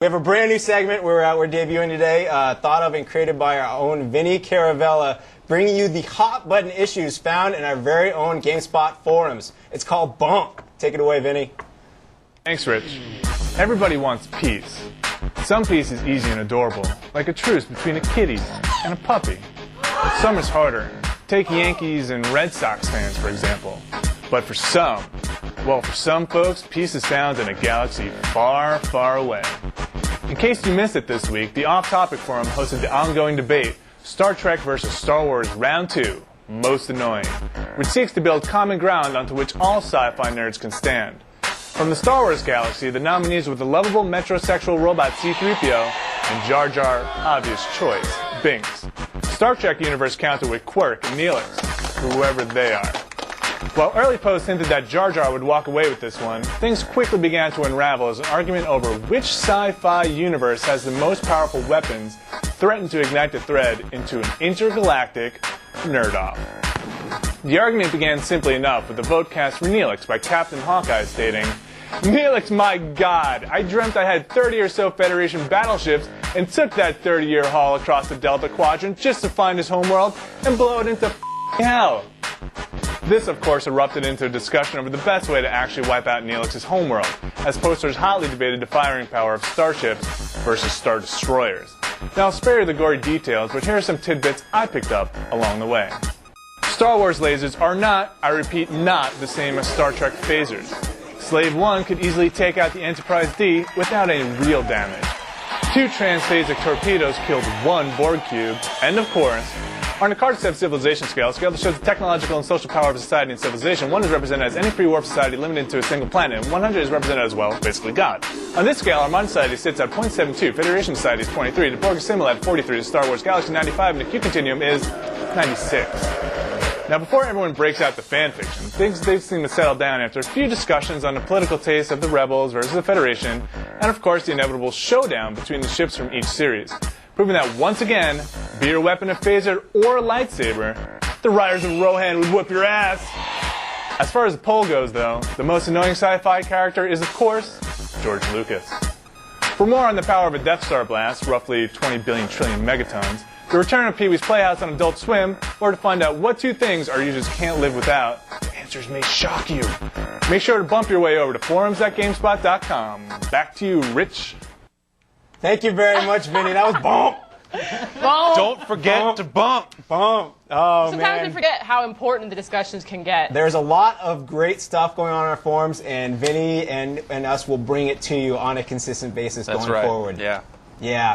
We have a brand new segment we're debuting today, thought of and created by our own Vinny Caravella, bringing you the hot button issues found in our very own GameSpot forums. It's called Bump. Take it away, Vinny. Thanks, Rich. Everybody wants peace. Some peace is easy and adorable, like a truce between a kitty and a puppy. But some is harder. Take Yankees and Red Sox fans, for example. But for some folks, peace is found in a galaxy far, far away. In case you missed it this week, the Off-Topic Forum hosted the ongoing debate, Star Trek vs. Star Wars Round 2, Most Annoying, which seeks to build common ground onto which all sci-fi nerds can stand. From the Star Wars galaxy, the nominees were the lovable metrosexual robot C-3PO and Jar Jar, obvious choice, Binks. Star Trek universe counter with Quirk and Neelix, whoever they are. While early posts hinted that Jar Jar would walk away with this one, things quickly began to unravel as an argument over which sci-fi universe has the most powerful weapons threatened to ignite the thread into an intergalactic nerd-off. The argument began simply enough with the vote cast for Neelix by Captain Hawkeye stating, "Neelix, my God, I dreamt I had 30 or so Federation battleships and took that 30-year haul across the Delta Quadrant just to find his homeworld and blow it into hell." This, of course, erupted into a discussion over the best way to actually wipe out Neelix's homeworld, as posters hotly debated the firing power of starships versus star destroyers. Now, I'll spare you the gory details, but here are some tidbits I picked up along the way. Star Wars lasers are not, I repeat, not the same as Star Trek phasers. Slave 1 could easily take out the Enterprise D without any real damage. 2 transphasic torpedoes killed 1 Borg cube, and of course, on a Carter-Sev civilization scale, a scale that shows the technological and social power of a society and civilization, 1 is represented as any free warp society limited to a single planet, and 100 is represented as, well, basically God. On this scale, our modern society sits at 0.72, Federation society is 0.3, the Borg is similar at 43, the Star Wars galaxy 95, and the Q continuum is 96. Now, before everyone breaks out the fanfiction, things seem to settle down after a few discussions on the political taste of the Rebels versus the Federation, and of course the inevitable showdown between the ships from each series, proving that once again, be your weapon a phaser or a lightsaber, the Riders of Rohan would whoop your ass. As far as the poll goes, though, the most annoying sci-fi character is, of course, George Lucas. For more on the power of a Death Star blast, roughly 20 billion trillion megatons, the return of Pee-wee's Playhouse on Adult Swim, or to find out what 2 things our users can't live without, the answers may shock you. Make sure to bump your way over to forums.gamespot.com. Back to you, Rich. Thank you very much, Vinny. That was Bump. Bump. Don't forget to bump. Bump. Oh, Sometimes man. we forget how important the discussions can get. There's a lot of great stuff going on in our forums, and Vinny and us will bring it to you on a consistent basis going forward. Yeah. Yeah.